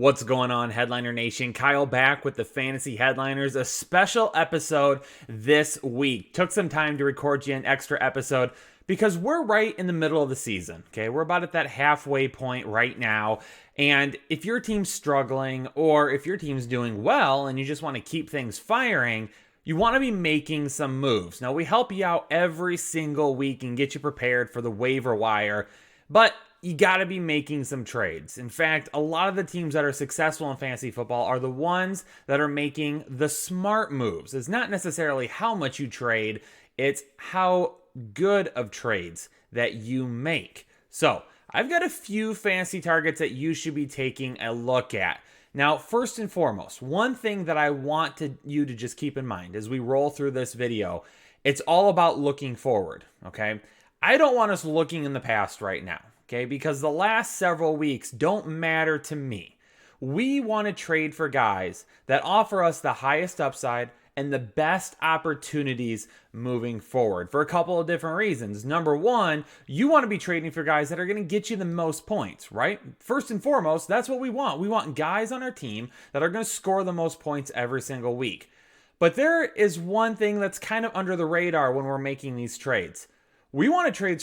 What's going on, Headliner Nation? Kyle back with the Fantasy Headliners, a special episode this week. Took some time to record you an extra episode because we're right in the middle of the season, okay? We're about at that halfway point right now. And if your team's struggling or if your team's doing well and you just want to keep things firing, you want to be making some moves. Now, we help you out every single week and get you prepared for the waiver wire, but you got to be making some trades. In fact, a lot of the teams that are successful in fantasy football are the ones that are making the smart moves. It's not necessarily how much you trade, it's how good of trades that you make. So, I've got a few fantasy targets that you should be taking a look at. Now, first and foremost, one thing that I want you to just keep in mind as we roll through this video, it's all about looking forward, okay? I don't want us looking in the past right now. Okay, because the last several weeks don't matter to me. We want to trade for guys that offer us the highest upside and the best opportunities moving forward for a couple of different reasons. Number one, you want to be trading for guys that are going to get you the most points, right? First and foremost, that's what we want. We want guys on our team that are going to score the most points every single week. But there is one thing that's kind of under the radar when we're making these trades. We want to trade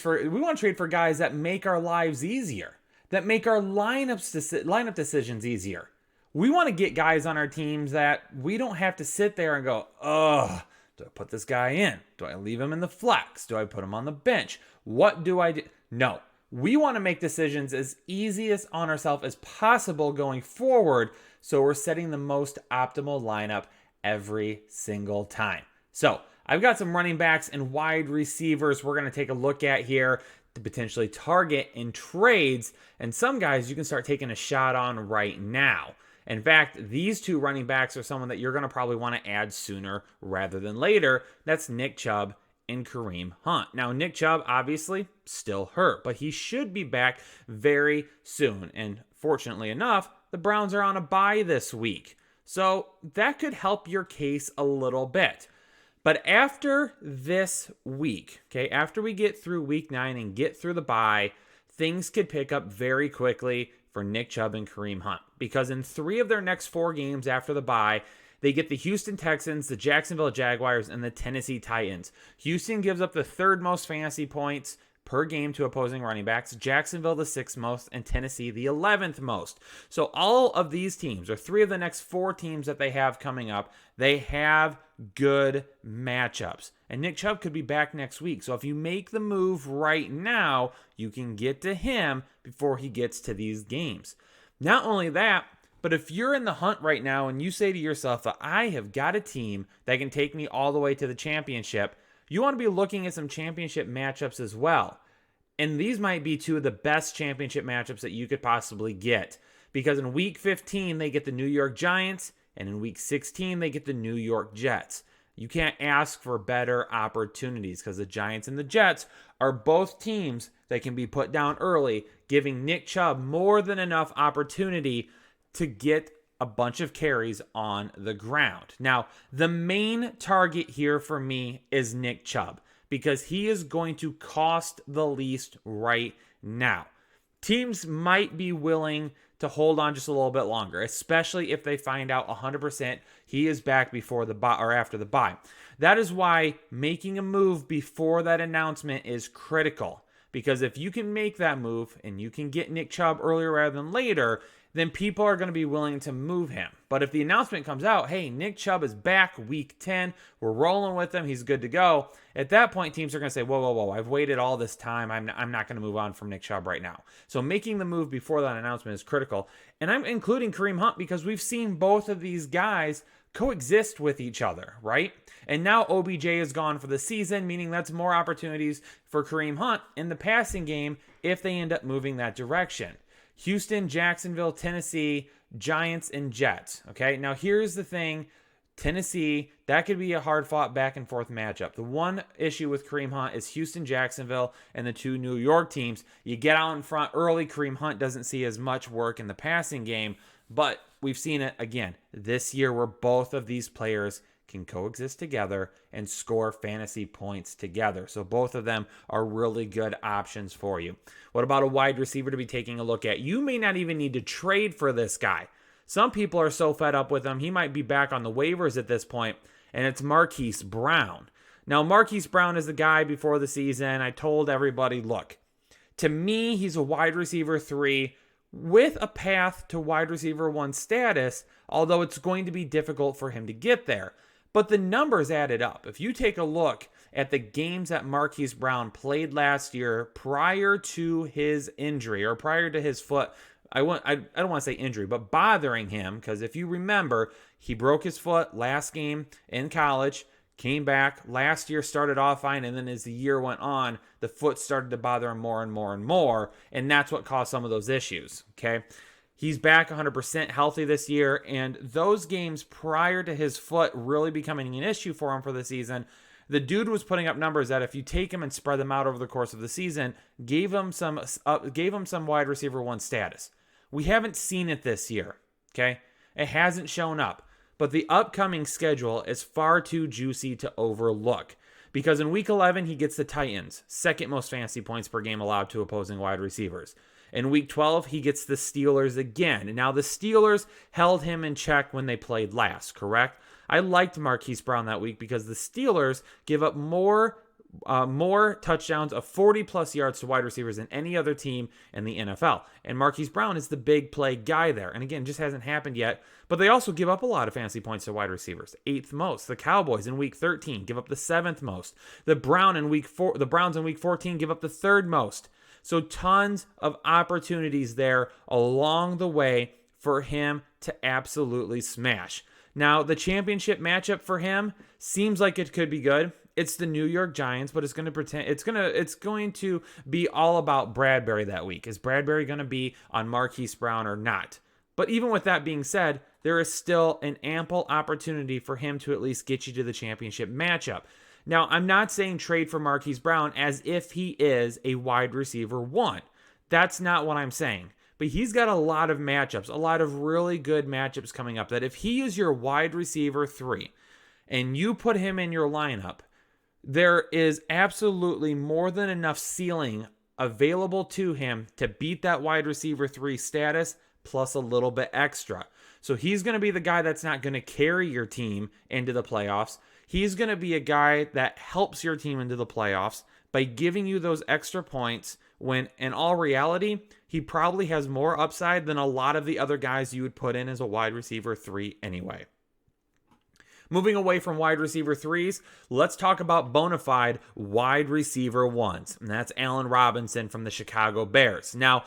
for guys that make our lives easier, that make our lineup decisions easier. We want to get guys on our teams that we don't have to sit there and go, ugh, do I put this guy in? Do I leave him in the flex? Do I put him on the bench? What do I do? No, we want to make decisions as easy as on ourselves as possible going forward, so we're setting the most optimal lineup every single time. So, I've got some running backs and wide receivers we're going to take a look at here to potentially target in trades. And some guys you can start taking a shot on right now. In fact, these two running backs are someone that you're going to probably want to add sooner rather than later. That's Nick Chubb and Kareem Hunt. Now, Nick Chubb obviously still hurt, but he should be back very soon. And fortunately enough, the Browns are on a bye this week. So that could help your case a little bit. But after this week, okay, after we get through week 9 and get through the bye, things could pick up very quickly for Nick Chubb and Kareem Hunt. Because in 3 of their next 4 games after the bye, they get the Houston Texans, the Jacksonville Jaguars, and the Tennessee Titans. Houston gives up the 3rd most fantasy points per game to opposing running backs, Jacksonville the 6th most, and Tennessee the 11th most. So all of these teams, or 3 of the next 4 teams that they have coming up, they have good matchups. And Nick Chubb could be back next week. So if you make the move right now, you can get to him before he gets to these games. Not only that, but if you're in the hunt right now and you say to yourself, I have got a team that can take me all the way to the championship, you want to be looking at some championship matchups as well. And these might be 2 of the best championship matchups that you could possibly get. Because in week 15, they get the New York Giants, and in week 16, they get the New York Jets. You can't ask for better opportunities because the Giants and the Jets are both teams that can be put down early, giving Nick Chubb more than enough opportunity to get a bunch of carries on the ground. Now, the main target here for me is Nick Chubb because he is going to cost the least right now. Teams might be willing to hold on just a little bit longer, especially if they find out 100% he is back before the bye or after the bye. That is why making a move before that announcement is critical. Because if you can make that move and you can get Nick Chubb earlier rather than later, then people are going to be willing to move him. But if the announcement comes out, hey, Nick Chubb is back week 10, we're rolling with him, he's good to go, at that point, teams are going to say, whoa, I've waited all this time, I'm not going to move on from Nick Chubb right now. So making the move before that announcement is critical. And I'm including Kareem Hunt because we've seen both of these guys coexist with each other, right? And now OBJ is gone for the season, meaning that's more opportunities for Kareem Hunt in the passing game if they end up moving that direction. Houston, Jacksonville, Tennessee, Giants, and Jets. Okay, now here's the thing. Tennessee, that could be a hard-fought back-and-forth matchup. The one issue with Kareem Hunt is Houston, Jacksonville, and the 2 New York teams. You get out in front early, Kareem Hunt doesn't see as much work in the passing game, but we've seen it again this year where both of these players can coexist together and score fantasy points together. So both of them are really good options for you. What about a wide receiver to be taking a look at? You may not even need to trade for this guy. Some people are so fed up with him, he might be back on the waivers at this point, and it's Marquise Brown. Now, Marquise Brown is the guy before the season. I told everybody, look, to me, he's a wide receiver 3 with a path to wide receiver 1 status, although it's going to be difficult for him to get there. But the numbers added up. If you take a look at the games that Marquise Brown played last year prior to his injury or prior to his foot, I don't want to say injury, but bothering him, because if you remember, he broke his foot last game in college, came back last year, started off fine, and then as the year went on, the foot started to bother him more and more and more, and that's what caused some of those issues, okay? He's back 100% healthy this year, and those games prior to his foot really becoming an issue for him for the season, the dude was putting up numbers that if you take him and spread them out over the course of the season, gave him some wide receiver 1 status. We haven't seen it this year, okay? It hasn't shown up. But the upcoming schedule is far too juicy to overlook. Because in Week 11, he gets the Titans, second most fantasy points per game allowed to opposing wide receivers. In Week 12, he gets the Steelers again. And now the Steelers held him in check when they played last, correct? I liked Marquise Brown that week because the Steelers give up more touchdowns of 40-plus yards to wide receivers than any other team in the NFL. And Marquise Brown is the big play guy there. And again, just hasn't happened yet. But they also give up a lot of fantasy points to wide receivers. 8th most. The Cowboys in Week 13 give up the 7th most. The Browns in Week 14 give up the 3rd most. So tons of opportunities there along the way for him to absolutely smash. Now, the championship matchup for him seems like it could be good. It's the New York Giants, but it's going to be all about Bradbury that week. Is Bradbury going to be on Marquise Brown or not? But even with that being said, there is still an ample opportunity for him to at least get you to the championship matchup. Now, I'm not saying trade for Marquise Brown as if he is a wide receiver 1. That's not what I'm saying. But he's got a lot of matchups, a lot of really good matchups coming up that if he is your wide receiver 3 and you put him in your lineup, there is absolutely more than enough ceiling available to him to beat that wide receiver 3 status plus a little bit extra. So he's going to be the guy that's not going to carry your team into the playoffs. He's going to be a guy that helps your team into the playoffs by giving you those extra points when, in all reality, he probably has more upside than a lot of the other guys you would put in as a wide receiver 3 anyway. Moving away from wide receiver 3s, let's talk about bona fide wide receiver 1s. And that's Allen Robinson from the Chicago Bears. Now,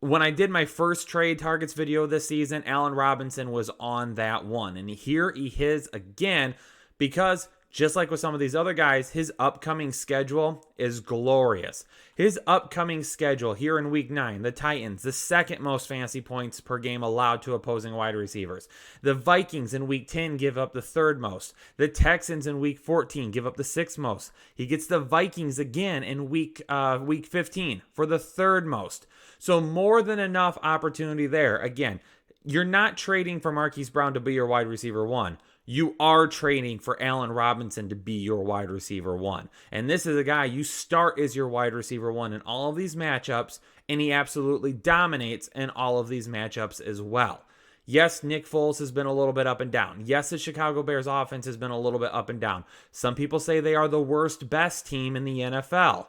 when I did my first trade targets video this season, Allen Robinson was on that one. And here he is again because just like with some of these other guys, his upcoming schedule is glorious. His upcoming schedule here in Week 9, the Titans, the second most fantasy points per game allowed to opposing wide receivers. The Vikings in Week 10 give up the 3rd most. The Texans in Week 14 give up the 6th most. He gets the Vikings again in Week 15 for the 3rd most. So more than enough opportunity there. Again, you're not trading for Marquise Brown to be your wide receiver 1. You are trading for Allen Robinson to be your wide receiver 1. And this is a guy you start as your wide receiver 1 in all of these matchups, and he absolutely dominates in all of these matchups as well. Yes, Nick Foles has been a little bit up and down. Yes, the Chicago Bears offense has been a little bit up and down. Some people say they are the worst best team in the NFL.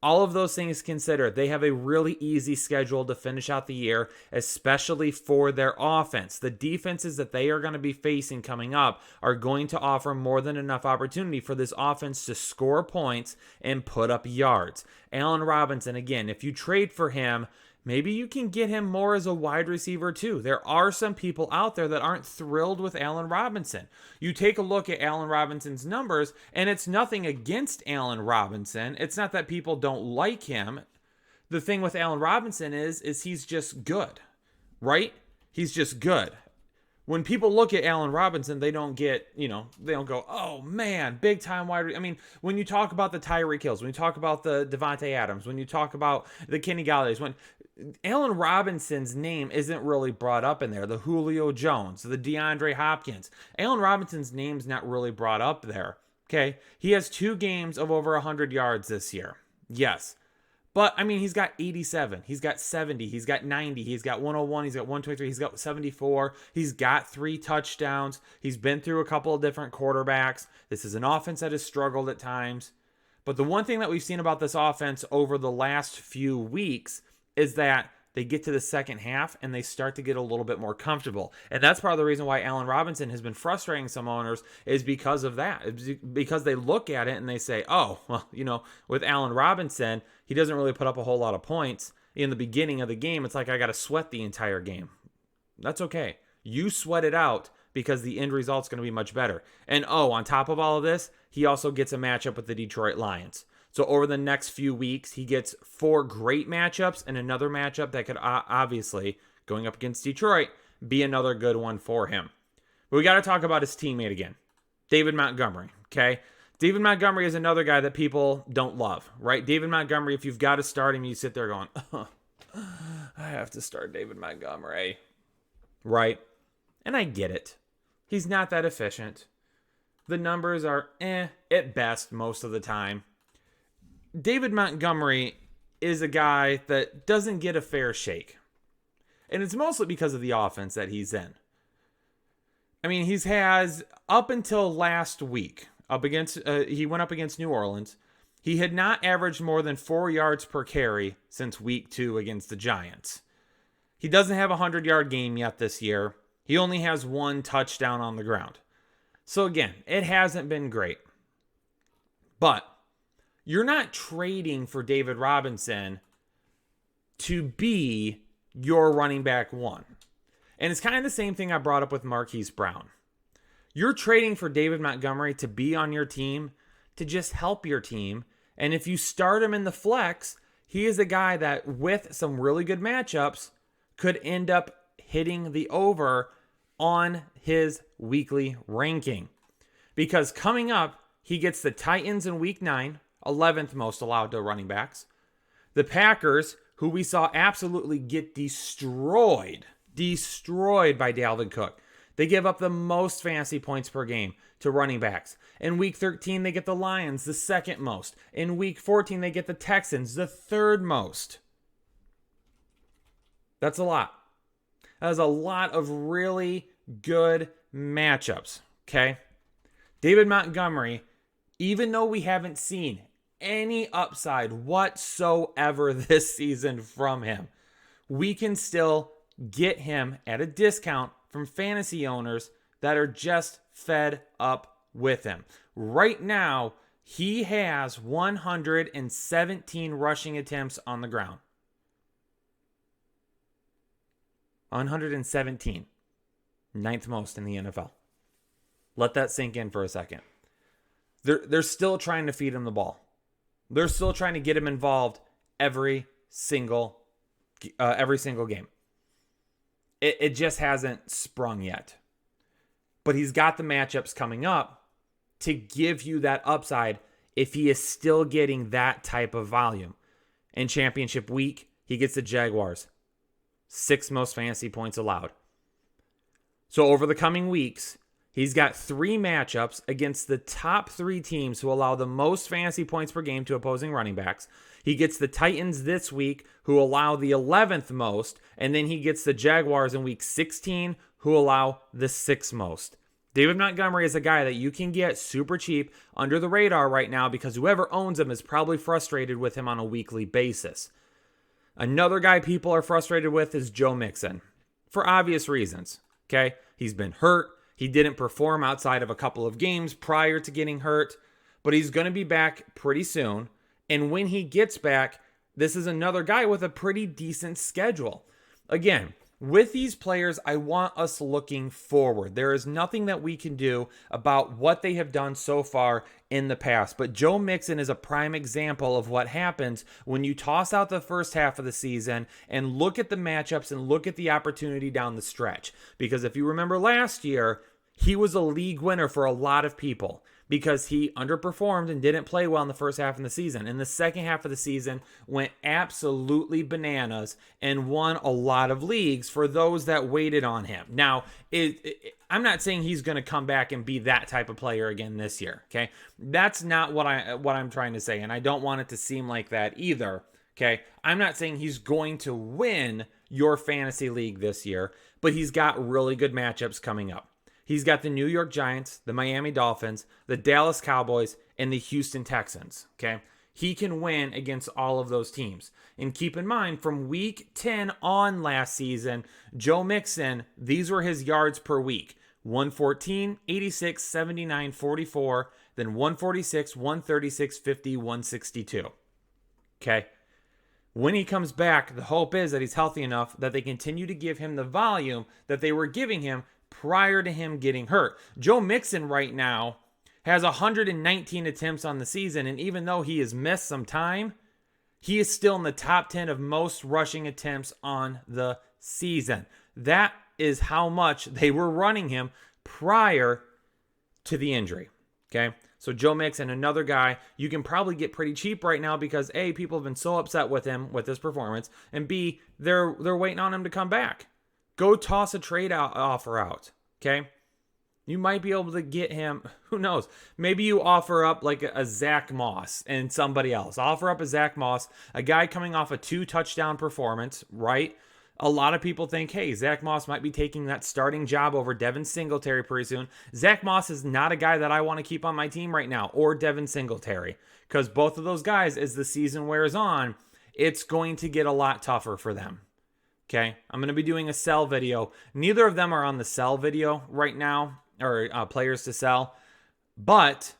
All of those things considered, they have a really easy schedule to finish out the year, especially for their offense. The defenses that they are going to be facing coming up are going to offer more than enough opportunity for this offense to score points and put up yards. Allen Robinson, again, if you trade for him, maybe you can get him more as a wide receiver too. There are some people out there that aren't thrilled with Allen Robinson. You take a look at Allen Robinson's numbers, and it's nothing against Allen Robinson. It's not that people don't like him. The thing with Allen Robinson is he's just good, right? He's just good. When people look at Allen Robinson, they don't get, they don't go, oh man, big time wide. I mean, when you talk about the Tyreek Hills, when you talk about the Devontae Adams, when you talk about the Kenny Galladay's, when Allen Robinson's name isn't really brought up in there, the Julio Jones, the DeAndre Hopkins, Allen Robinson's name's not really brought up there. Okay. He has 2 games of over 100 yards this year. Yes. But, I mean, he's got 87, he's got 70, he's got 90, he's got 101, he's got 123, he's got 74, he's got 3 touchdowns, he's been through a couple of different quarterbacks. This is an offense that has struggled at times. But the one thing that we've seen about this offense over the last few weeks is that they get to the second half and they start to get a little bit more comfortable. And that's part of the reason why Allen Robinson has been frustrating some owners, is because of that. It's because they look at it and they say, oh, well, with Allen Robinson, he doesn't really put up a whole lot of points in the beginning of the game. It's like I got to sweat the entire game. That's okay. You sweat it out because the end result's going to be much better. And on top of all of this, he also gets a matchup with the Detroit Lions. So over the next few weeks, he gets 4 great matchups and another matchup that could obviously, going up against Detroit, be another good one for him. But we got to talk about his teammate again, David Montgomery, okay? David Montgomery is another guy that people don't love, right? David Montgomery, if you've got to start him, you sit there going, I have to start David Montgomery, right? And I get it. He's not that efficient. The numbers are at best most of the time. David Montgomery is a guy that doesn't get a fair shake. And it's mostly because of the offense that he's in. I mean, he has, up until last week, he went up against New Orleans. He had not averaged more than 4 yards per carry since week 2 against the Giants. He doesn't have a 100-yard game yet this year. He only has 1 touchdown on the ground. So again, it hasn't been great. But you're not trading for David Robinson to be your running back 1. And it's kind of the same thing I brought up with Marquise Brown. You're trading for David Montgomery to be on your team, to just help your team. And if you start him in the flex, he is a guy that, with some really good matchups, could end up hitting the over on his weekly ranking. Because coming up, he gets the Titans in week 9, 11th most allowed to running backs. The Packers, who we saw absolutely get destroyed by Dalvin Cook. They give up the most fantasy points per game to running backs. In week 13, they get the Lions, the 2nd most. In week 14, they get the Texans, the 3rd most. That's a lot. That is a lot of really good matchups, okay? David Montgomery, even though we haven't seen any upside whatsoever this season from him, we can still get him at a discount from fantasy owners that are just fed up with him. Right now, he has 117 rushing attempts on the ground. 117. 9th most in the NFL. Let that sink in for a second. They're still trying to feed him the ball. They're still trying to get him involved every single game. It just hasn't sprung yet. But he's got the matchups coming up to give you that upside if he is still getting that type of volume. In championship week, he gets the Jaguars. 6th most fantasy points allowed. So over the coming weeks, he's got 3 matchups against the top 3 teams who allow the most fantasy points per game to opposing running backs. He gets the Titans this week, who allow the 11th most, and then he gets the Jaguars in week 16, who allow the 6th most. David Montgomery is a guy that you can get super cheap under the radar right now because whoever owns him is probably frustrated with him on a weekly basis. Another guy people are frustrated with is Joe Mixon, for obvious reasons. Okay, he's been hurt. He didn't perform outside of a couple of games prior to getting hurt, but he's going to be back pretty soon. And when he gets back, this is another guy with a pretty decent schedule. Again, with these players, I want us looking forward. There is nothing that we can do about what they have done so far in the past. But Joe Mixon is a prime example of what happens when you toss out the first half of the season and look at the matchups and look at the opportunity down the stretch. Because if you remember last year, he was a league winner for a lot of people because he underperformed and didn't play well in the first half of the season. In the second half of the season, went absolutely bananas and won a lot of leagues for those that waited on him. Now, I'm not saying he's going to come back and be that type of player again this year, okay? That's not what I'm trying to say, and I don't want it to seem like that either, Okay. I'm not saying he's going to win your fantasy league this year, but he's got really good matchups coming up. He's got the New York Giants, the Miami Dolphins, the Dallas Cowboys, and the Houston Texans. Okay. He can win against all of those teams. And keep in mind, from week 10 on last season, Joe Mixon, these were his yards per week. 114, 86, 79, 44, then 146, 136, 50, 162. Okay. When he comes back, the hope is that he's healthy enough that they continue to give him the volume that they were giving him prior to him getting hurt. Joe Mixon right now has 119 attempts on the season, and even though he has missed some time, he is still in the top 10 of most rushing attempts on the season. That is how much they were running him prior to the injury. Okay? So Joe Mixon, another guy you can probably get pretty cheap right now because A, people have been so upset with him with his performance, and B, they're waiting on him to come back. Go toss a trade offer out. Okay? You might be able to get him, who knows? Maybe you offer up like a Zach Moss and somebody else. Offer up a Zach Moss, a guy coming off a 2-touchdown performance, right? A lot of people think, hey, Zach Moss might be taking that starting job over Devin Singletary pretty soon. Zach Moss is not a guy that I want to keep on my team right now, or Devin Singletary, because both of those guys, as the season wears on, it's going to get a lot tougher for them. Okay, I'm going to be doing a sell video. Neither of them are on the sell video right now, or players to sell, but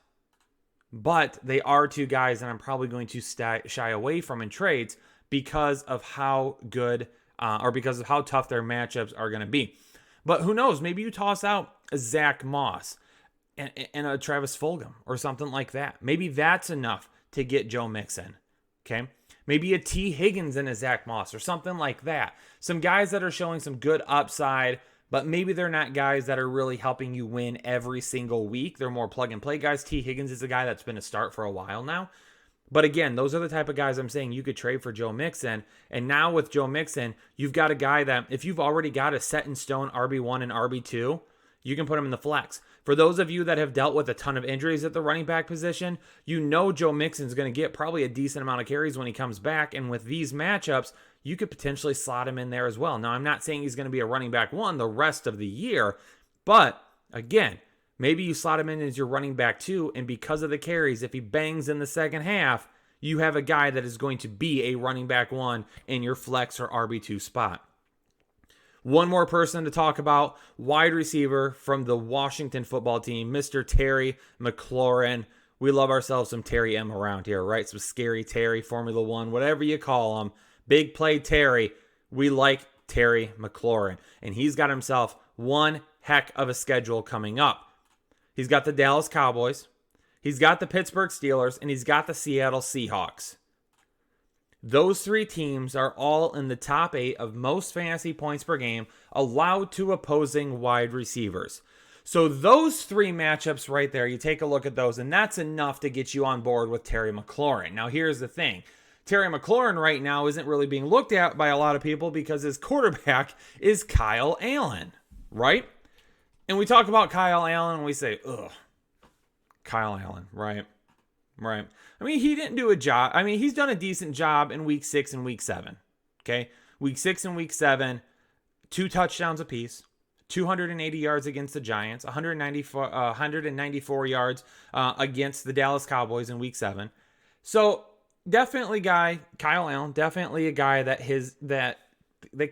they are two guys that I'm probably going to shy away from in trades because of how good or because of how tough their matchups are going to be. But who knows? Maybe you toss out a Zach Moss and a Travis Fulgham or something like that. Maybe that's enough to get Joe Mixon. Okay. Maybe a T. Higgins and a Zach Moss or something like that. Some guys that are showing some good upside, but maybe they're not guys that are really helping you win every single week. They're more plug and play guys. T. Higgins is a guy that's been a start for a while now. But again, those are the type of guys I'm saying you could trade for Joe Mixon. And now with Joe Mixon, you've got a guy that if you've already got a set in stone RB1 and RB2, you can put him in the flex. For those of you that have dealt with a ton of injuries at the running back position, you know Joe Mixon's going to get probably a decent amount of carries when he comes back. And with these matchups, you could potentially slot him in there as well. Now, I'm not saying he's going to be a running back one the rest of the year, but again, maybe you slot him in as your running back two, and because of the carries, if he bangs in the second half, you have a guy that is going to be a running back one in your flex or RB2 spot. One more person to talk about, wide receiver from the Washington football team, Mr. Terry McLaurin. We love ourselves some Terry M around here, right? Some scary Terry, Formula One, whatever you call him. Big play Terry. We like Terry McLaurin. And he's got himself one heck of a schedule coming up. He's got the Dallas Cowboys. He's got the Pittsburgh Steelers. And he's got the Seattle Seahawks. Those three teams are all in the top 8 of most fantasy points per game allowed to opposing wide receivers. So those three matchups right there, you take a look at those, and that's enough to get you on board with Terry McLaurin. Now, here's the thing. Terry McLaurin right now isn't really being looked at by a lot of people because his quarterback is Kyle Allen, right? And we talk about Kyle Allen and we say, ugh, Kyle Allen, right? Right. I mean, he didn't do a job. I mean, he's done a decent job in week 6 and week 7. Okay. Week 6 and week 7, 2 touchdowns apiece, 280 yards against the Giants, 194 yards against the Dallas Cowboys in week 7. So definitely Kyle Allen, definitely a guy that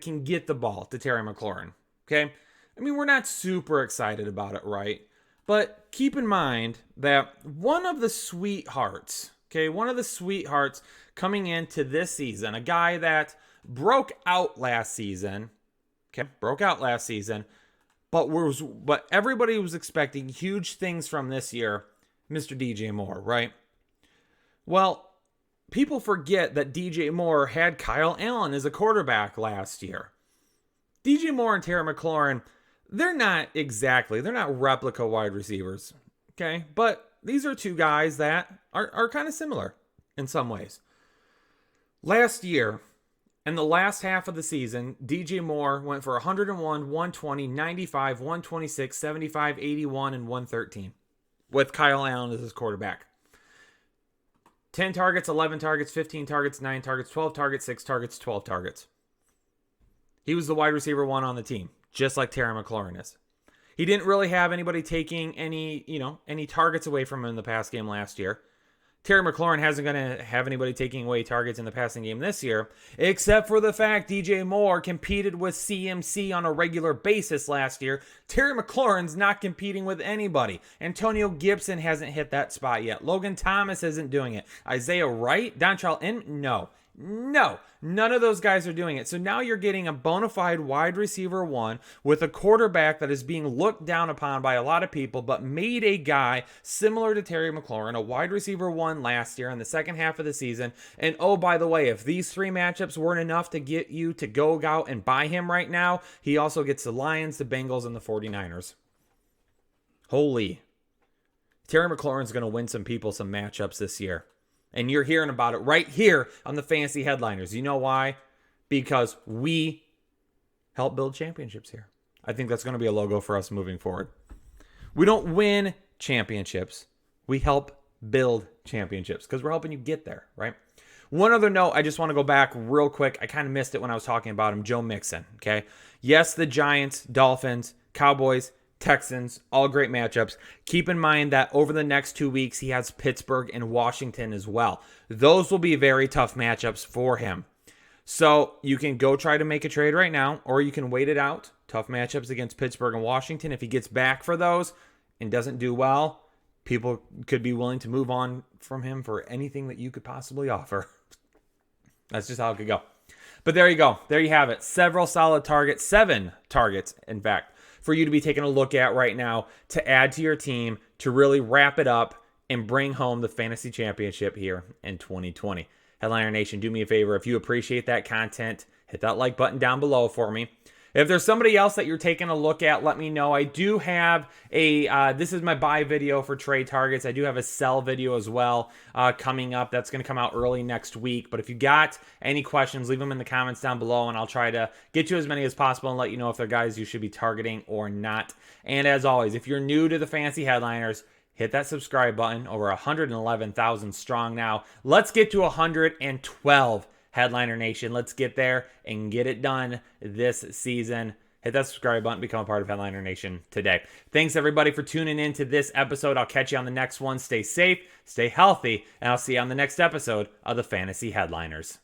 can get the ball to Terry McLaurin. Okay. I mean, we're not super excited about it, right? But keep in mind that one of the sweethearts coming into this season, a guy that broke out last season, but everybody was expecting huge things from this year, Mr. DJ Moore, right? Well, people forget that DJ Moore had Kyle Allen as a quarterback last year. DJ Moore and Terry McLaurin, they're not replica wide receivers, okay? But these are two guys that are kind of similar in some ways. Last year, in the last half of the season, DJ Moore went for 101, 120, 95, 126, 75, 81, and 113 with Kyle Allen as his quarterback. 10 targets, 11 targets, 15 targets, 9 targets, 12 targets, 6 targets, 12 targets. He was the wide receiver 1 on the team, just like Terry McLaurin is. He didn't really have anybody taking any targets away from him in the pass game last year. Terry McLaurin hasn't going to have anybody taking away targets in the passing game this year, except for the fact DJ Moore competed with CMC on a regular basis last year. Terry McLaurin's not competing with anybody. Antonio Gibson hasn't hit that spot yet. Logan Thomas isn't doing it. Isaiah Wright, Dontrell Inman, no, none of those guys are doing it. So now you're getting a bona fide wide receiver 1 with a quarterback that is being looked down upon by a lot of people, but made a guy similar to Terry McLaurin, a wide receiver 1 last year in the second half of the season. And oh, by the way, if these 3 matchups weren't enough to get you to go out and buy him right now, he also gets the Lions, the Bengals, and the 49ers. Holy. Terry McLaurin's going to win some people some matchups this year. And you're hearing about it right here on the Fantasy Headliners. You know why? Because we help build championships here. I think that's going to be a logo for us moving forward. We don't win championships. We help build championships because we're helping you get there, right? One other note, I just want to go back real quick. I kind of missed it when I was talking about him. Joe Mixon, okay? Yes, the Giants, Dolphins, Cowboys, Texans, all great matchups. Keep in mind that over the next 2 weeks, he has Pittsburgh and Washington as well. Those will be very tough matchups for him. So you can go try to make a trade right now, or you can wait it out. Tough matchups against Pittsburgh and Washington. If he gets back for those and doesn't do well, people could be willing to move on from him for anything that you could possibly offer. That's just how it could go. But there you go. There you have it. Several solid targets. 7 targets, in fact, for you to be taking a look at right now to add to your team to really wrap it up and bring home the fantasy championship here in 2020. Headliner Nation, do me a favor. If you appreciate that content, hit that like button down below for me. If there's somebody else that you're taking a look at, let me know. I do have this is my buy video for trade targets. I do have a sell video as well coming up. That's going to come out early next week. But if you got any questions, leave them in the comments down below, and I'll try to get you as many as possible and let you know if they're guys you should be targeting or not. And as always, if you're new to the Fantasy Headliners, hit that subscribe button. Over 111,000 strong now. Let's get to 112. Headliner Nation, let's get there and get it done this season. Hit that subscribe button, become a part of Headliner Nation today. Thanks everybody for tuning in to this episode. I'll catch you on the next one. Stay safe, stay healthy, and I'll see you on the next episode of the Fantasy Headliners.